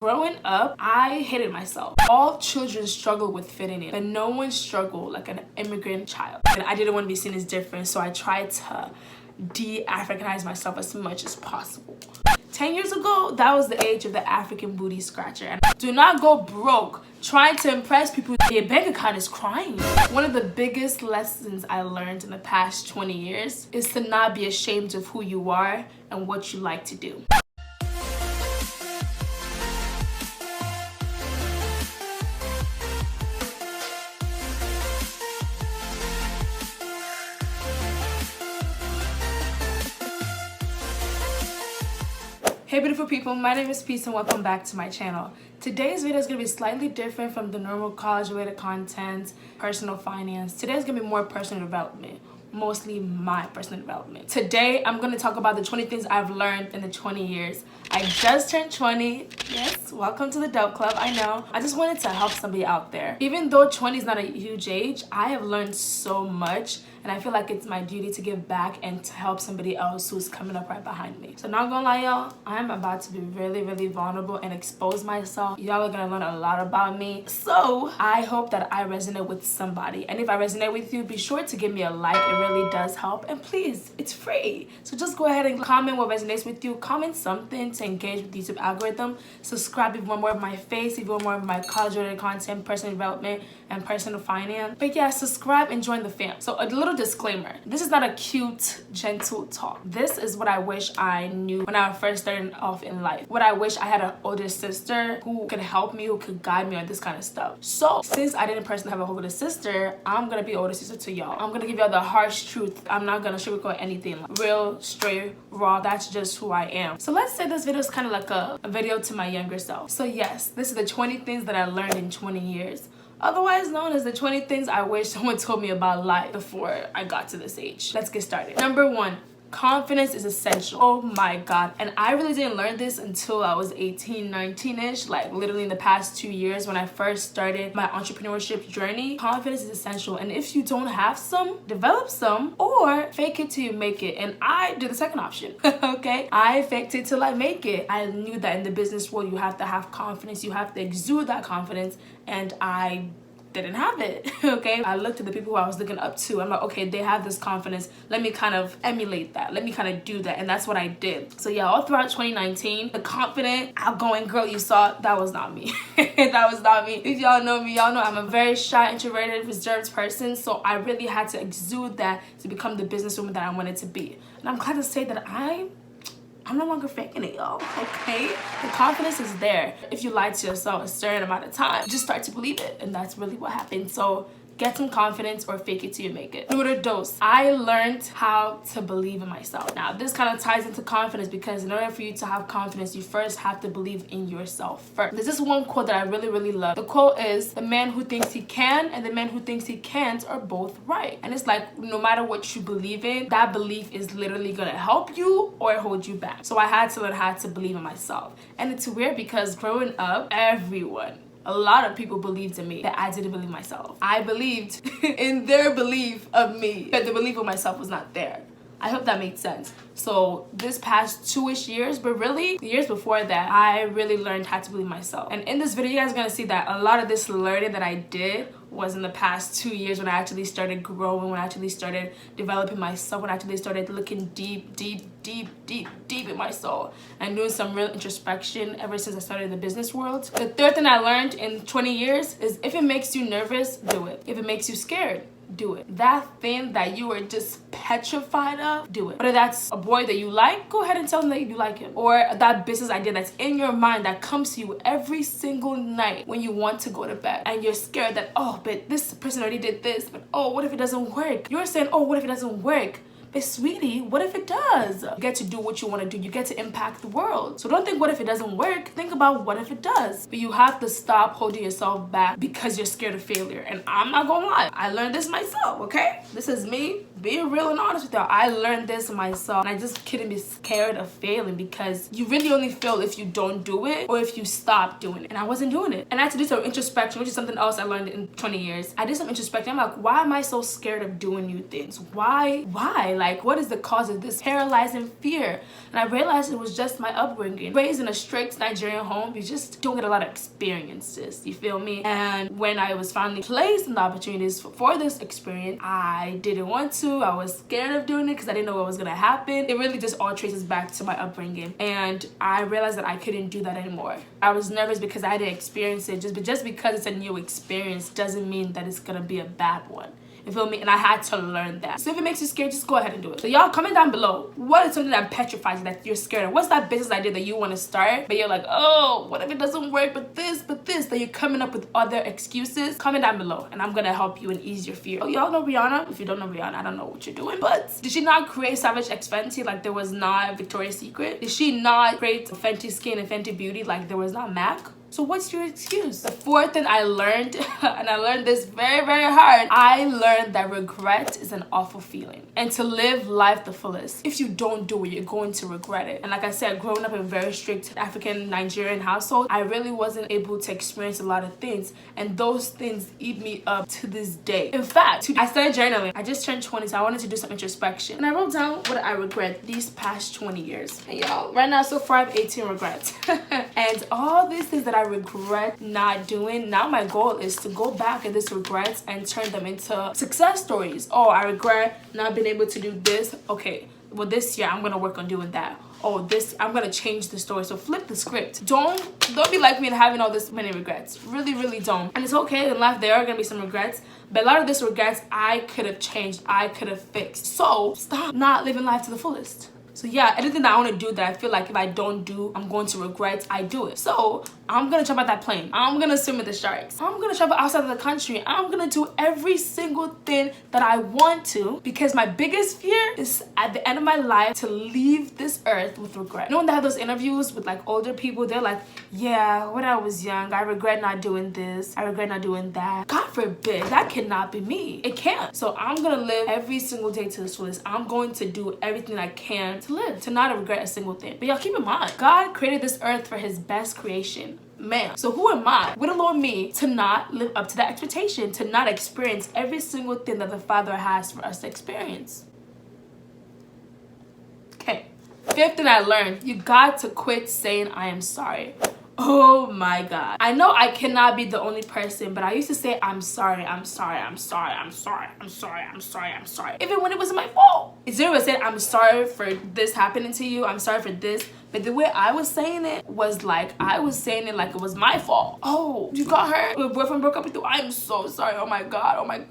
Growing up, I hated myself. All children struggle with fitting in, but no one struggled like an immigrant child. And I didn't want to be seen as different, so I tried to de-Africanize myself as much as possible. 10 years ago, that was the age of the African booty scratcher. And do not go broke trying to impress people. Your bank account is crying. One of the biggest lessons I learned in the past 20 years is to not be ashamed of who you are and what you like to do. Hey beautiful people, my name is Peace and welcome back to my channel. Today's video is going to be slightly different from the normal college related content, personal finance. Today's going to be more personal development, mostly my personal development. Today I'm going to talk about the 20 things I've learned in the 20 years. I just turned 20. Yes, welcome to the Dope Club. I know. I just wanted to help somebody out there. Even though 20 is not a huge age, I have learned so much. And I feel like it's my duty to give back and to help somebody else who's coming up right behind me. So not gonna lie, y'all, I'm about to be really vulnerable and expose myself. Y'all are gonna learn a lot about me. So I hope that I resonate with somebody. And if I resonate with you, be sure to give me a like. It really does help. And please, it's free. So just go ahead and comment what resonates with you. Comment something to engage with the YouTube algorithm. Subscribe if you want more of my face, if you want more of my college-related content, personal development, and personal finance. But yeah, subscribe and join the fam. So a little disclaimer, this is not a cute, gentle talk. This is what I wish I knew when I first started off in life. What I wish I had an older sister who could help me, who could guide me on this kind of stuff. So since I didn't personally have an older sister, I'm gonna be older sister to y'all. I'm gonna give y'all the harsh truth. I'm not gonna sugarcoat anything. Real, straight, raw, that's just who I am. So let's say this video is kind of like a video to my younger self. So yes, this is the 20 things that I learned in 20 years. Otherwise known as the 20 things I wish someone told me about life before I got to this age. Let's get started. Number 1, confidence is essential. Oh my god. And I really didn't learn this until I was 18, 19-ish, like literally in the past 2 years when I first started my entrepreneurship journey. Confidence is essential, and if you don't have some, develop some, or fake it till you make it. And I did the second option. Okay, I faked it till I make it. I knew that in the business world you have to have confidence, you have to exude that confidence, and I didn't have it. Okay, I looked at the people who I was looking up to. I'm like, okay, they have this confidence, let me kind of emulate that, let me kind of do that. And that's what I did. So yeah, all throughout 2019, the confident, outgoing girl you saw, that was not me. That was not me. If y'all know me, y'all know I'm a very shy, introverted, reserved person. So I really had to exude that to become the businesswoman that I wanted to be. And I'm glad to say that I'm no longer faking it, y'all, okay? The confidence is there. If you lie to yourself a certain amount of time, just start to believe it. And that's really what happened. So get some confidence or fake it till you make it. Número 2, I learned how to believe in myself. Now, this kind of ties into confidence because in order for you to have confidence, you first have to believe in yourself first. There's this one quote that I really love. The quote is, the man who thinks he can and the man who thinks he can't are both right. And it's like, no matter what you believe in, that belief is literally gonna help you or hold you back. So I had to learn how to believe in myself. And it's weird because growing up, a lot of people believed in me that I didn't believe myself. I believed in their belief of me, but the belief of myself was not there. I hope that made sense. So this past 2-ish years, but really the years before that, I really learned how to believe myself. And in this video, you guys are gonna see that a lot of this learning that I did was in the past 2 years when I actually started growing, when I actually started developing myself, when I actually started looking deep in my soul and doing some real introspection ever since I started in the business world. The third thing I learned in 20 years is if it makes you nervous, do it. If it makes you scared, do it. That thing that you are just petrified of, do it. Whether that's a boy that you like, go ahead and tell him that you like him. Or that business idea that's in your mind that comes to you every single night when you want to go to bed and you're scared that, oh, but this person already did this, but oh, what if it doesn't work? You're saying, oh, what if it doesn't work? But sweetie, what if it does? You get to do what you want to do. You get to impact the world. So don't think what if it doesn't work. Think about what if it does. But you have to stop holding yourself back because you're scared of failure. And I'm not gonna lie, I learned this myself, okay? This is me being real and honest with y'all, I learned this myself, and I just couldn't be scared of failing, because you really only fail if you don't do it or if you stop doing it. And I wasn't doing it, and I had to do some introspection, which is something else I learned in 20 years. I did some introspection. I'm like, why am I so scared of doing new things? Why? Like, what is the cause of this paralyzing fear? And I realized it was just my upbringing. Raised in a strict Nigerian home, you just don't get a lot of experiences, you feel me? And when I was finally placed in the opportunities for this experience, I didn't want to. I was scared of doing it because I didn't know what was gonna happen. It really just all traces back to my upbringing, and I realized that I couldn't do that anymore. I was nervous because I didn't experience it. Just because it's a new experience doesn't mean that it's gonna be a bad one. You feel me? And I had to learn that. So if it makes you scared, just go ahead and do it. So y'all, comment down below, what is something that petrifies you, that you're scared of? What's that business idea that you want to start, but you're like, oh, what if it doesn't work, but this, that you're coming up with other excuses? Comment down below, and I'm gonna help you and ease your fear. Oh, y'all know Rihanna? If you don't know Rihanna, I don't know what you're doing. But did she not create Savage X Fenty like there was not Victoria's Secret? Did she not create Fenty Skin and Fenty Beauty like there was not MAC? So what's your excuse? The fourth thing I learned, and I learned this very, very hard, I learned that regret is an awful feeling. And to live life the fullest, if you don't do it, you're going to regret it. And like I said, growing up in a very strict African Nigerian household, I really wasn't able to experience a lot of things. And those things eat me up to this day. In fact, I started journaling. I just turned 20, so I wanted to do some introspection. And I wrote down what I regret these past 20 years. And y'all, right now, so far, I have 18 regrets. And all these things that I regret not doing, now my goal is to go back at these regrets and turn them into success stories. Oh, I regret not being able to do this. Okay, well, this year I'm gonna work on doing that. Oh, this, I'm gonna change the story. So flip the script. Don't be like me and having all this many regrets. Really, really don't. And it's okay, in life there are gonna be some regrets, but a lot of these regrets I could have changed, I could have fixed. So stop not living life to the fullest. So yeah, anything that I want to do that I feel like if I don't do, I'm going to regret, I do it. So I'm gonna jump out that plane. I'm gonna swim with the sharks. I'm gonna travel outside of the country. I'm gonna do every single thing that I want to, because my biggest fear is at the end of my life to leave this earth with regret. You know when they have those interviews with like older people, they're like, yeah, when I was young, I regret not doing this. I regret not doing that. God forbid, that cannot be me. It can't. So I'm gonna live every single day to the fullest. I'm going to do everything I can to live, to not regret a single thing. But y'all keep in mind, God created this earth for his best creation. Man, so who am I, let alone me, to not live up to that expectation, to not experience every single thing that the Father has for us to experience? Okay, fifth thing I learned, you got to quit saying I am sorry. Oh my God. I know I cannot be the only person, but I used to say, I'm sorry, I'm sorry, I'm sorry, I'm sorry, I'm sorry, I'm sorry, I'm sorry. Even when it wasn't my fault. Zero was saying, I'm sorry for this happening to you, I'm sorry for this. But the way I was saying it was like, I was saying it like it was my fault. Oh, you got hurt? Your boyfriend broke up with you? I'm so sorry, oh my God, oh my.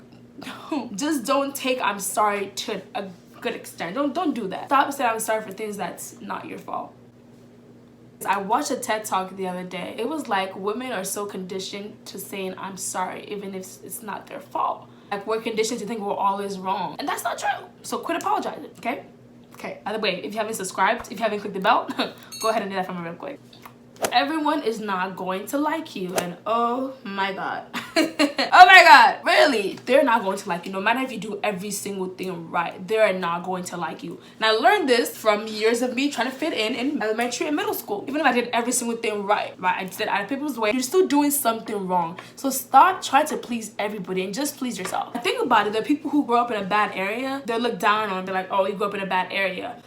No. Just don't take I'm sorry to a good extent. Don't do that. Stop saying I'm sorry for things that's not your fault. I watched a TED Talk the other day. It was like women are so conditioned to saying I'm sorry even if it's not their fault. Like we're conditioned to think we're always wrong, and that's not true. So quit apologizing, okay? Okay, by the way, if you haven't subscribed, if you haven't clicked the bell, go ahead and do that for me real quick. Everyone is not going to like you, and oh my God. Oh my God, really? They're not going to like you. No matter if you do every single thing right, they're not going to like you. And I learned this from years of me trying to fit in elementary and middle school. Even if I did every single thing right, I did it out of people's way, you're still doing something wrong. So stop trying to please everybody and just please yourself. Think about it, the people who grow up in a bad area, they're looked down on. They're like, oh, you grew up in a bad area.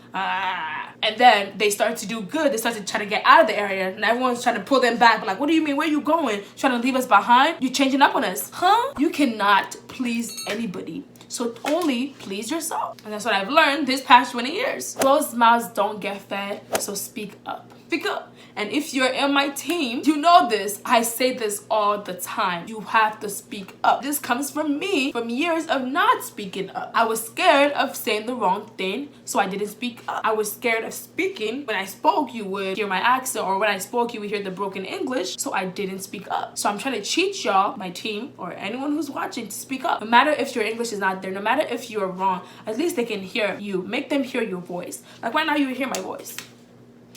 And then they start to do good. They start to try to get out of the area, and everyone's trying to pull them back. Like, what do you mean? Where are you going? Trying to leave us behind? You changing up on us, huh? You cannot please anybody. So only please yourself. And that's what I've learned this past 20 years. Closed mouths don't get fed, so speak up. Speak up. And if you're in my team, you know this. I say this all the time. You have to speak up. This comes from me, from years of not speaking up. I was scared of saying the wrong thing, so I didn't speak up. I was scared of speaking. When I spoke, you would hear my accent, or when I spoke, you would hear the broken English, so I didn't speak up. So I'm trying to teach y'all, my team, or anyone who's watching, to speak up. No matter if your English is not there, no matter if you're wrong, at least they can hear you. Make them hear your voice. Like right now, you hear my voice.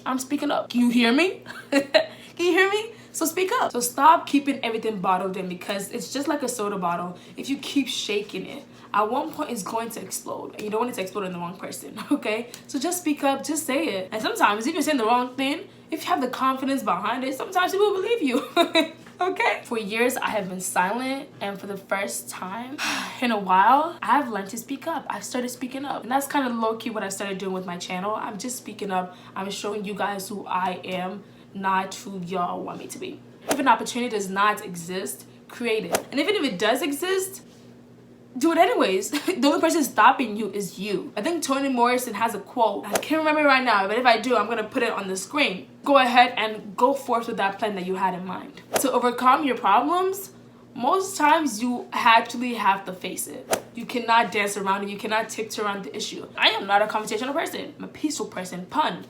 I'm speaking up. Can you hear me? Can you hear me? So So speak up. So stop keeping everything bottled in, because it's just like a soda bottle. If you keep shaking it, at one point it's going to explode, and you don't want it to explode on the wrong person. Okay, so just speak up, just say it. And sometimes if you're saying the wrong thing, if you have the confidence behind it, sometimes people will believe you. Okay, for years I have been silent, and for the first time in a while I've learned to speak up. I've started speaking up, and that's kind of low-key what I started doing with my channel. I'm just speaking up. I'm showing you guys who I am, not who y'all want me to be. If an opportunity does not exist, create it. And even if it does exist, do it anyways. The only person stopping you is you. I think Toni Morrison has a quote. I can't remember right now, but if I do, I'm gonna put it on the screen. Go ahead and go forth with that plan that you had in mind. To overcome your problems, most times you actually have to face it. You cannot dance around it. You cannot tiptoe around the issue. I am not a confrontational person. I'm a peaceful person. Pun.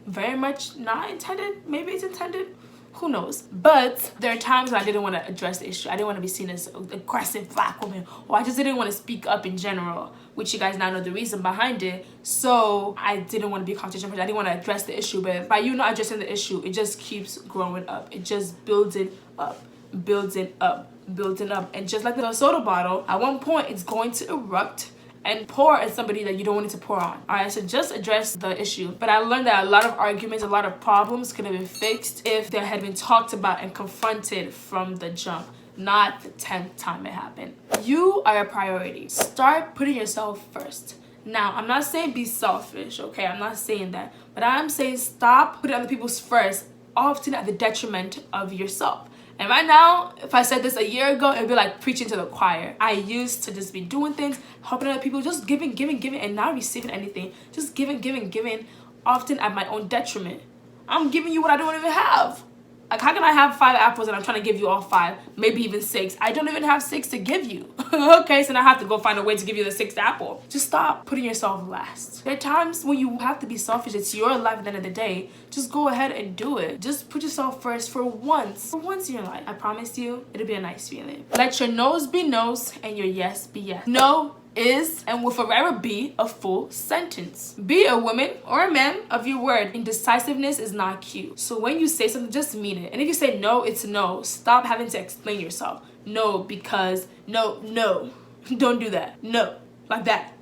Very much not intended. Maybe it's intended. Who knows? But there are times when I didn't want to address the issue. I didn't want to be seen as an aggressive black woman, or I just didn't want to speak up in general, which you guys now know the reason behind it. So I didn't want to be a confrontational person. I didn't want to address the issue, but by you not addressing the issue, it just keeps growing up. It just builds it up, building up, building up. And just like the soda bottle, at one point it's going to erupt and pour at somebody that you don't want it to pour on. All right, so just address the issue. But I learned that a lot of arguments, a lot of problems could have been fixed if they had been talked about and confronted from the jump, not the 10th time it happened. You are a priority. Start putting yourself first. Now, I'm not saying be selfish, okay? I'm not saying that. But I'm saying stop putting other people's first, often at the detriment of yourself. And right now, if I said this a year ago, it'd be like preaching to the choir. I used to just be doing things, helping other people, just giving, and not receiving anything. Just giving, often at my own detriment. I'm giving you what I don't even have. Like, how can I have 5 apples and I'm trying to give you all 5, maybe even 6? I don't even have 6 to give you. Okay, so now I have to go find a way to give you the 6th apple. Just stop putting yourself last. There are times when you have to be selfish. It's your life at the end of the day. Just go ahead and do it. Just put yourself first for once. For once in your life. I promise you, it'll be a nice feeling. Let your no's be no's and your yes be yes. No is and will forever be a full sentence. Be a woman or a man of your word. Indecisiveness is not cute. So when you say something, just mean it. And if you say no, it's no. Stop having to explain yourself. No, because no. Don't do that. No. Like that.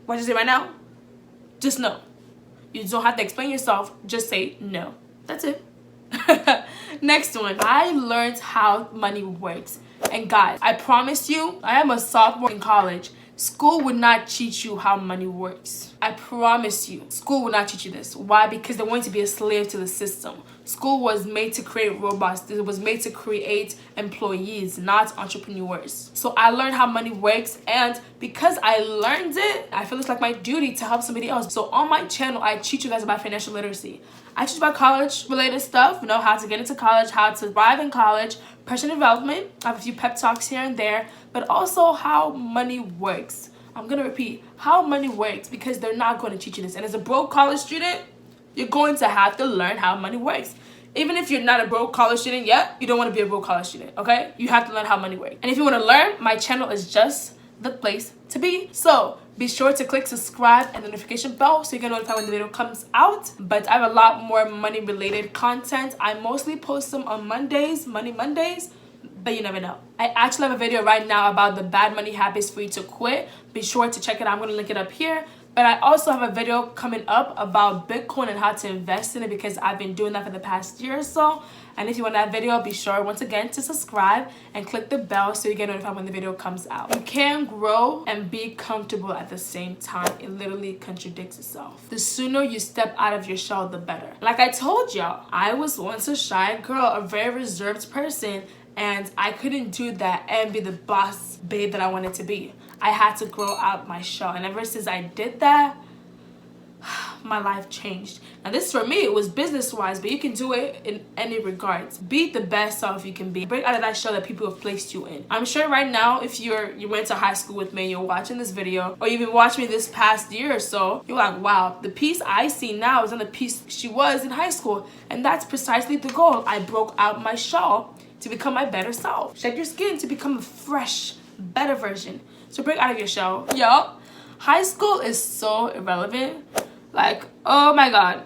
What you say right now? Just no. You don't have to explain yourself. Just say no. That's it. Next one. I learned how money works. And guys, I promise you, I am a sophomore in college. School would not teach you how money works. I promise you, school would not teach you this. Why? Because they want you to be a slave to the system. School was made to create robots. It was made to create employees, not entrepreneurs. So I learned how money works, and because I learned it, I feel it's like my duty to help somebody else. So on my channel, I teach you guys about financial literacy. I teach about college-related stuff, how to get into college, how to thrive in college, personal development. I have a few pep talks here and there, but also how money works. I'm going to repeat, how money works, because they're not going to teach you this. And as a broke college student, you're going to have to learn how money works. Even if you're not a broke college student yet, you don't want to be a broke college student, okay? You have to learn how money works. And if you want to learn, my channel is just the place to be. So be sure to click subscribe and the notification bell so you get notified when the video comes out. But I have a lot more money related content. I mostly post them on Mondays, Money Mondays, but you never know. I actually have a video right now about the bad money habits for you to quit. Be sure to check it out. I'm going to link it up here. But I also have a video coming up about Bitcoin and how to invest in it, because I've been doing that for the past year or so. And if you want that video, be sure once again to subscribe and click the bell so you get notified when the video comes out. You can grow and be comfortable at the same time. It literally contradicts itself. The sooner you step out of your shell, the better. Like I told y'all, I was once a shy girl, a very reserved person, and I couldn't do that and be the boss babe that I wanted to be. I had to grow out my shell, and ever since I did that, my life changed. Now this for me, it was business wise, but you can do it in any regards. Be the best self you can be. Break out of that shell that people have placed you in. I'm sure right now, if you went to high school with me and you're watching this video, or you've been watching me this past year or so, you're like, wow, the piece I see now is not the piece she was in high school. And that's precisely the goal. I broke out my shell to become my better self. Shed your skin to become a fresh, better version. So break out of your shell. Yo, high school is so irrelevant. Like, oh my God.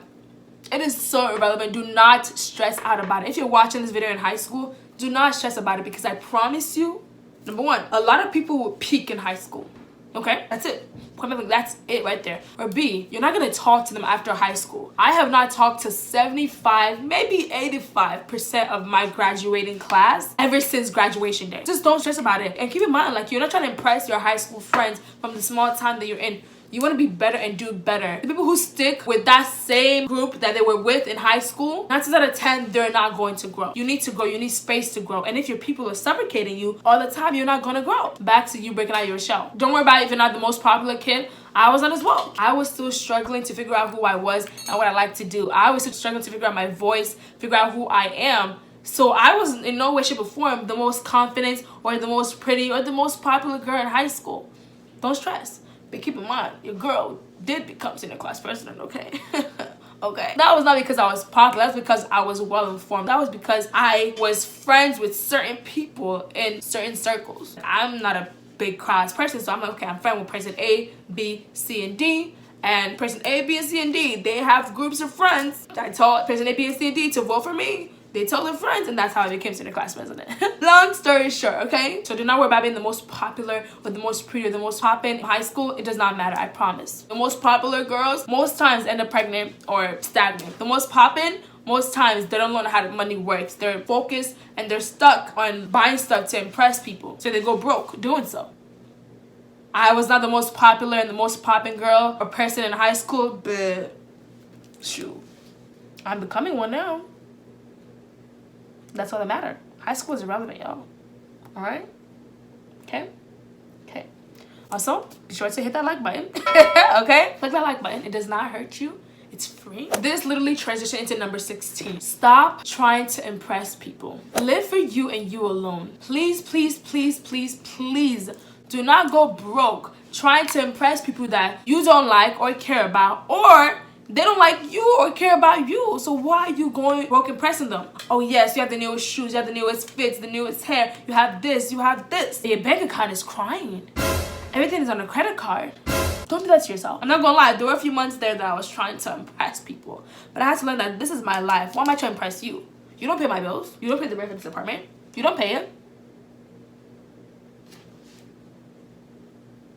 It is so irrelevant. Do not stress out about it. If you're watching this video in high school, do not stress about it, because I promise you, number one, a lot of people will peak in high school. Okay, that's it. That's it right there. Or B, you're not gonna talk to them after high school. I have not talked to 75, maybe 85% of my graduating class ever since graduation day. Just don't stress about it. And keep in mind, like, you're not trying to impress your high school friends from the small town that you're in. You want to be better and do better. The people who stick with that same group that they were with in high school, 9 out of 10, they're not going to grow. You need to grow. You need space to grow. And if your people are suffocating you all the time, you're not going to grow. Back to you breaking out your shell. Don't worry about it if you're not the most popular kid. I was not as well. I was still struggling to figure out who I was and what I like to do. I was still struggling to figure out my voice, figure out who I am. So I was in no way, shape, or form the most confident or the most pretty or the most popular girl in high school. Don't stress. But keep in mind, your girl did become senior class president, okay? Okay. That was not because I was popular. That's because I was well informed. That was because I was friends with certain people in certain circles. I'm not a big crowds person, so I'm like, okay, I'm friends with person A, B, C, and D. And person A, B, and C, and D, they have groups of friends. I told person A, B, and C, and D to vote for me. They told their friends, and that's how I became senior class president. Long story short, okay? So do not worry about being the most popular or the most pretty or the most poppin' in high school. It does not matter, I promise. The most popular girls most times end up pregnant or stagnant. The most poppin', most times they don't know how money works. They're focused and they're stuck on buying stuff to impress people. So they go broke doing so. I was not the most popular and the most poppin' girl or person in high school, but shoot, I'm becoming one now. That's all that matters. High school is irrelevant, y'all. All right? Okay? Okay. Also, be sure to hit that like button. Okay? Click that like button. It does not hurt you. It's free. This literally transitioned into number 16. Stop trying to impress people. Live for you and you alone. Please, please, please, please, please do not go broke trying to impress people that you don't like or care about, or they don't like you or care about you. So why are you going broke impressing them? Oh yes, you have the newest shoes, you have the newest fits, the newest hair, you have this, you have this. Your bank account is crying. Everything is on a credit card. Don't do that to yourself. I'm not gonna lie, there were a few months there that I was trying to impress people. But I had to learn that this is my life. Why am I trying to impress you? You don't pay my bills. You don't pay the rent for this apartment. You don't pay it.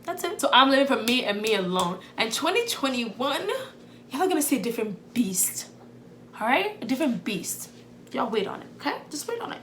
That's it. So I'm living for me and me alone. And 2021, y'all are gonna see a different beast. All right? A different beast. Y'all wait on it, okay? Just wait on it.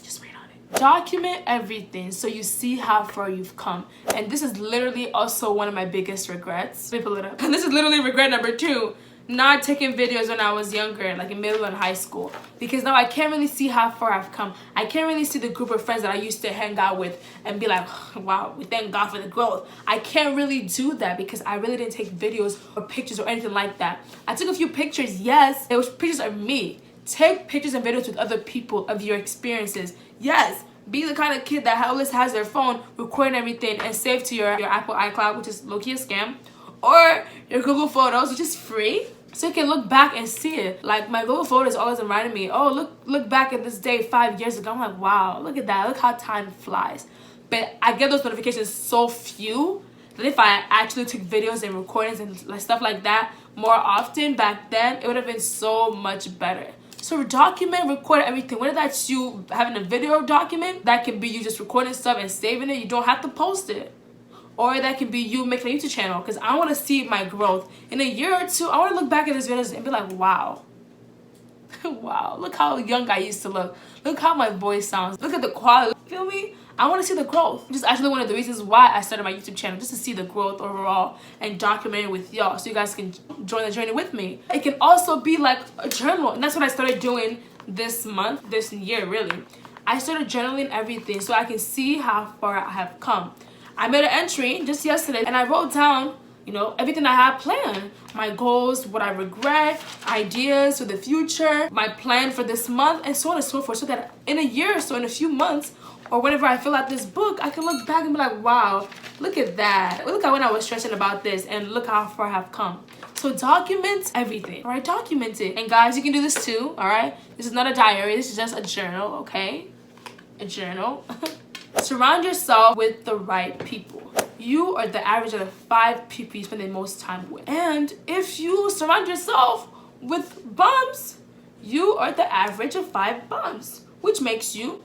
Just wait on it. Document everything so you see how far you've come. And this is literally also one of my biggest regrets. Let me pull it up. And this is literally regret number 2. Not taking videos when I was younger, like in middle and high school, because now I can't really see how far I've come. I can't really see the group of friends that I used to hang out with and be like, wow, we thank God for the growth. I can't really do that because I really didn't take videos or pictures or anything like that. I took a few pictures, yes, it was pictures of me. Take pictures and videos with other people of your experiences. Yes, be the kind of kid that always has their phone recording everything and save to your Apple iCloud, which is low-key a scam, or your Google Photos, which is free. So you can look back and see it. Like my Google Photos always reminding me, oh, look back at this day 5 years ago. I'm like, wow, look at that. Look how time flies. But I get those notifications so few that if I actually took videos and recordings and like stuff like that more often back then, it would have been so much better. So document, record everything. Whether that's you having a video document, that can be you just recording stuff and saving it. You don't have to post it. Or that can be you making a YouTube channel, because I want to see my growth. In a year or two, I want to look back at these videos and be like, wow. Wow, look how young I used to look. Look how my voice sounds. Look at the quality. Feel me? I want to see the growth. Which is actually one of the reasons why I started my YouTube channel, just to see the growth overall and document it with y'all so you guys can join the journey with me. It can also be like a journal, and that's what I started doing this month, this year really. I started journaling everything so I can see how far I have come. I made an entry just yesterday and I wrote down, you know, everything I had planned. My goals, what I regret, ideas for the future, my plan for this month, and so on and so forth. So that in a year or so, in a few months, or whenever I fill out this book, I can look back and be like, wow, look at that. Look at when I was stressing about this and look how far I've come. So document everything, all right? Document it. And guys, you can do this too, all right? This is not a diary. This is just a journal, okay? A journal. Surround yourself with the right people. You are the average of the 5 people you spend the most time with. And if you surround yourself with bums, you are the average of 5 bums, which makes you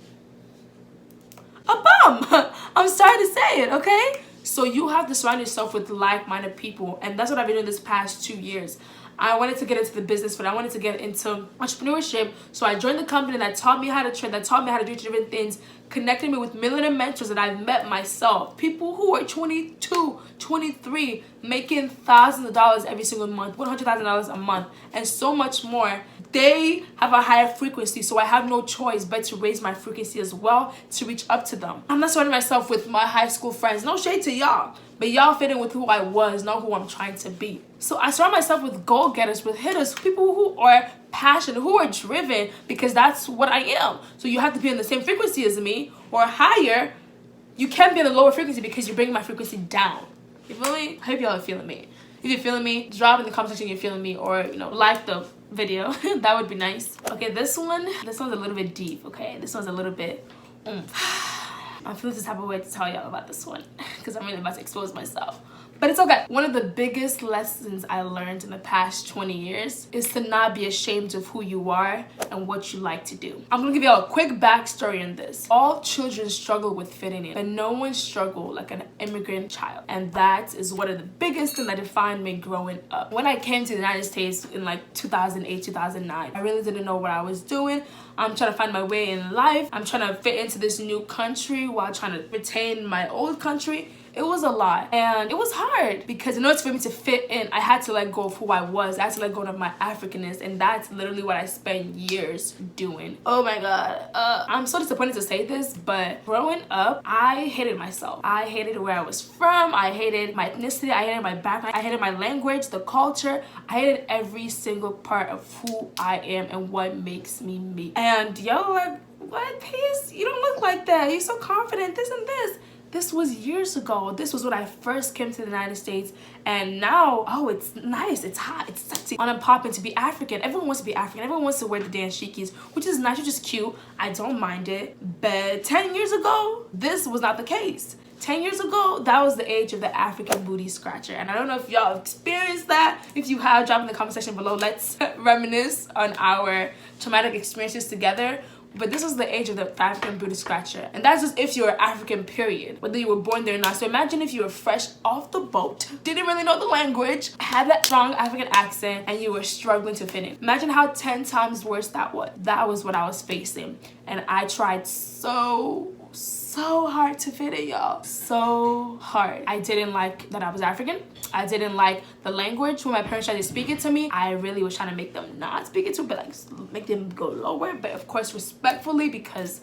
a bum. I'm sorry to say it, okay? So you have to surround yourself with like-minded people, and that's what I've been doing this past 2 years. I wanted to get into the business, but I wanted to get into entrepreneurship. So I joined the company that taught me how to trade, that taught me how to do different things, connected me with millionaire mentors that I've met myself. People who are 22, 23, making thousands of dollars every single month, $100,000 a month, and so much more. They have a higher frequency, so I have no choice but to raise my frequency as well to reach up to them. I'm not surrounding myself with my high school friends. No shade to y'all, but y'all fit in with who I was, not who I'm trying to be. So I surround myself with goal-getters, with hitters, people who are passionate, who are driven, because that's what I am. So you have to be in the same frequency as me or higher. You can't be in the lower frequency because you're bringing my frequency down. You feel me? I hope y'all are feeling me. If you're feeling me, drop in the comment section you're feeling me, or like the video. That would be nice. Okay, this one's a little bit deep. Okay, this one's a little bit I'm feeling this type of way to tell y'all about this one because I'm really about to expose myself. But it's okay. One of the biggest lessons I learned in the past 20 years is to not be ashamed of who you are and what you like to do. I'm gonna give y'all a quick backstory on this. All children struggle with fitting in, but no one struggled like an immigrant child. And that is one of the biggest things that defined me growing up. When I came to the United States in like 2008, 2009, I really didn't know what I was doing. I'm trying to find my way in life. I'm trying to fit into this new country while trying to retain my old country. It was a lot, and it was hard because in order for me to fit in, I had to let go of who I was. I had to let go of my Africanness, and that's literally what I spent years doing. Oh my God. I'm so disappointed to say this, but growing up, I hated myself. I hated where I was from. I hated my ethnicity. I hated my background. I hated my language, the culture. I hated every single part of who I am and what makes me me. And y'all like, what, Peace? You don't look like that. You're so confident, this and this. This was years ago. This was when I first came to the United States, and now, oh, it's nice, it's hot, it's sexy. On and popping to be African. Everyone wants to be African. Everyone wants to wear the dashikis, which is nice, which is cute. I don't mind it. But 10 years ago, this was not the case. 10 years ago, that was the age of the African booty scratcher. And I don't know if y'all experienced that. If you have, drop in the comment section below. Let's reminisce on our traumatic experiences together. But this was the age of the African booty scratcher. And that's just if you're African, period. Whether you were born there or not. So imagine if you were fresh off the boat, didn't really know the language, had that strong African accent, and you were struggling to fit in. Imagine how 10 times worse that was. That was what I was facing. And I tried so hard to fit in, y'all. So hard. I didn't like that I was African. I didn't like the language. When my parents tried to speak it to me, I really was trying to make them not speak it to me, but like make them go lower, but of course respectfully, because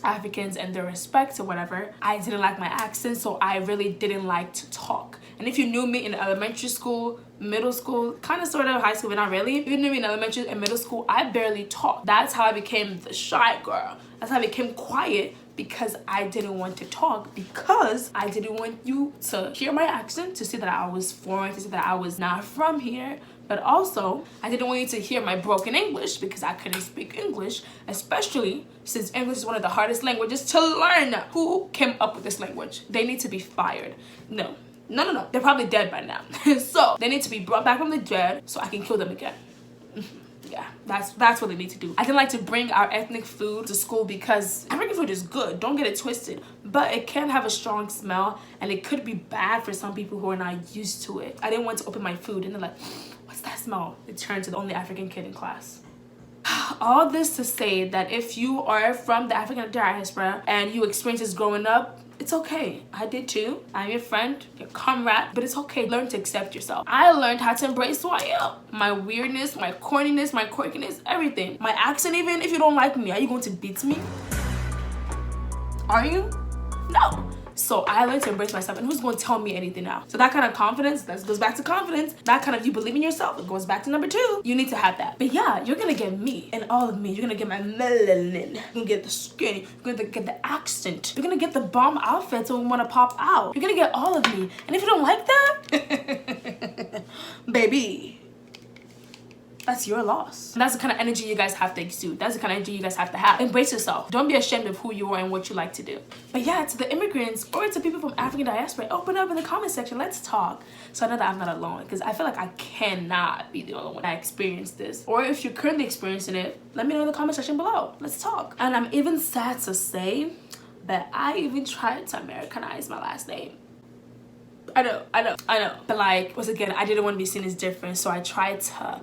Africans and their respect or whatever. I didn't like my accent, so I really didn't like to talk. And if you knew me in elementary school, middle school, kind of sort of high school, but not really. If you knew me in elementary and middle school, I barely talked. That's how I became the shy girl. That's how I became quiet, because I didn't want to talk, because I didn't want you to hear my accent, to see that I was foreign, to see that I was not from here. But also, I didn't want you to hear my broken English, because I couldn't speak English, especially since English is one of the hardest languages to learn. Who came up with this language? They need to be fired. No. They're probably dead by now. So they need to be brought back from the dead so I can kill them again. Yeah, that's what they need to do. I didn't like to bring our ethnic food to school because African food is good, don't get it twisted, but it can have a strong smell and it could be bad for some people who are not used to it. I didn't want to open my food and they're like, what's that smell? It turned to the only African kid in class. All this to say that if you are from the African diaspora and you experience this growing up, it's okay. I did too. I'm your friend, your comrade, but it's okay. Learn to accept yourself. I learned how to embrace who I am. My weirdness, my corniness, my quirkiness, everything. My accent even. If you don't like me, are you going to beat me? Are you? No. So I learned to embrace myself, and who's going to tell me anything now? So that kind of confidence, that goes back to confidence. That kind of you believe in yourself, it goes back to number 2. You need to have that. But yeah, you're gonna get me and all of me. You're gonna get my melanin. You're gonna get the skin. You're gonna get the accent. You're gonna get the bomb outfit so we wanna pop out. You're gonna get all of me. And if you don't like that, baby, that's your loss. And that's the kind of energy you guys have to exude. That's the kind of energy you guys have to have. Embrace yourself. Don't be ashamed of who you are and what you like to do. But yeah, to the immigrants or to people from African diaspora, open up in the comment section. Let's talk. So I know that I'm not alone, because I feel like I cannot be the only one that experienced this. Or if you're currently experiencing it, let me know in the comment section below. Let's talk. And I'm even sad to say that I even tried to Americanize my last name. I know. But like, once again, I didn't want to be seen as different, so I tried to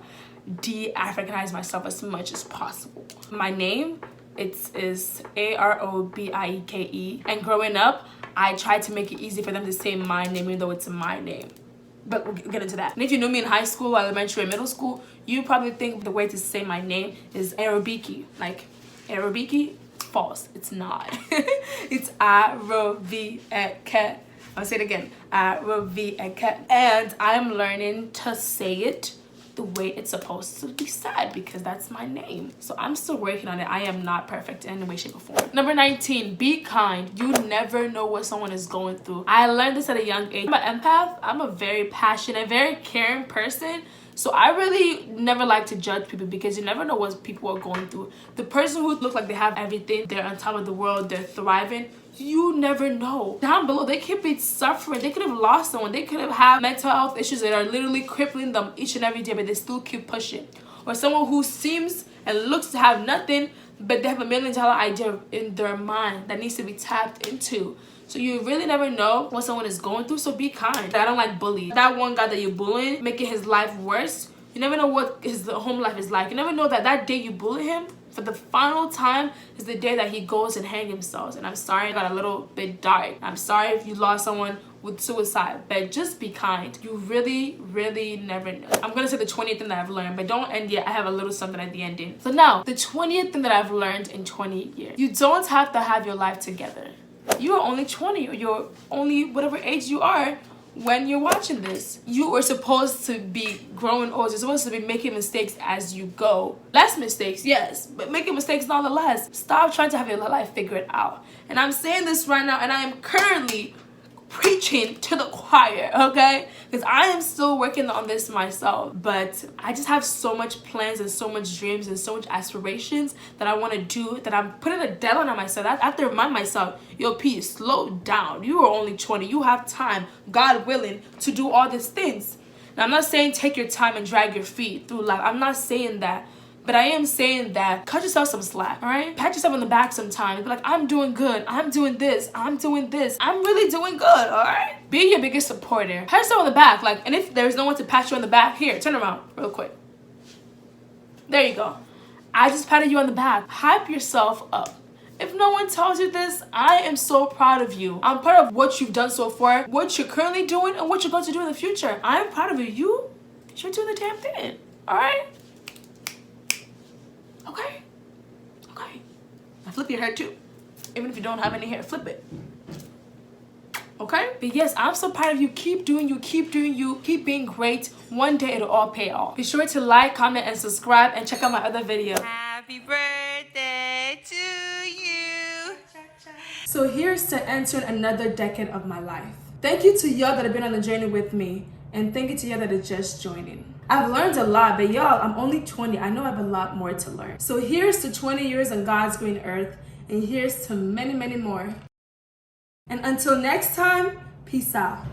de-Africanize myself as much as possible. My name, is Arobieke, and growing up, I tried to make it easy for them to say my name, even though it's my name. But we'll get into that. And if you knew me in high school, elementary, and middle school, you probably think the way to say my name is Arobieke. Like, Arobieke? False. It's not. It's Arobieke. I'll say it again. Arobieke. And I'm learning to say it the way it's supposed to be said, because that's my name. So I'm still working on it. I am not perfect in any way, shape, or form. Number 19, be kind. You never know what someone is going through. I learned this at a young age. I'm an empath. I'm a very passionate, very caring person. So I really never like to judge people, because you never know what people are going through. The person who looks like they have everything, they're on top of the world, they're thriving, you never know. Down below, they could be suffering. They could have lost someone. They could have had mental health issues that are literally crippling them each and every day, but they still keep pushing. Or someone who seems and looks to have nothing, but they have $1 million idea in their mind that needs to be tapped into. So you really never know what someone is going through, so be kind. I don't like bullies. That one guy that you're bullying, making his life worse, you never know what his home life is like. You never know that day you bully him, for the final time, is the day that he goes and hangs himself. And I'm sorry I got a little bit dark. I'm sorry if you lost someone with suicide, but just be kind. You really, really never know. I'm gonna say the 20th thing that I've learned, but don't end yet. I have a little something at the ending. So now, the 20th thing that I've learned in 20 years. You don't have to have your life together. You are only 20, or you're only whatever age you are when you're watching this. You are supposed to be growing old. You're supposed to be making mistakes as you go. Less mistakes, yes, but making mistakes nonetheless. Stop trying to have your life figured out. And I'm saying this right now, and I am currently preaching to the choir, okay? Because I am still working on this myself, but I just have so much plans and so much dreams and so much aspirations that I want to do, that I'm putting a deadline on myself. I have to remind myself, yo, P, slow down. You are only 20. You have time, God willing, to do all these things. Now, I'm not saying take your time and drag your feet through life. I'm not saying that. But I am saying that cut yourself some slack, all right? Pat yourself on the back sometimes. Be like, I'm doing good. I'm doing this. I'm doing this. I'm really doing good, all right? Be your biggest supporter. Pat yourself on the back. Like, and if there's no one to pat you on the back, here, turn around real quick. There you go. I just patted you on the back. Hype yourself up. If no one tells you this, I am so proud of you. I'm proud of what you've done so far, what you're currently doing, and what you're going to do in the future. I'm proud of you. You're doing the damn thing, all right? Okay. Now flip your hair too. Even if you don't have any hair, flip it. Okay? But yes, I'm so proud of you. Keep doing you. Keep doing you. Keep being great. One day it'll all pay off. Be sure to like, comment, and subscribe, and check out my other video. Happy birthday to you. So here's to entering another decade of my life. Thank you to y'all that have been on the journey with me, and thank you to y'all that are just joining. I've learned a lot, but y'all, I'm only 20. I know I have a lot more to learn. So here's to 20 years on God's green earth, and here's to many, many more. And until next time, peace out.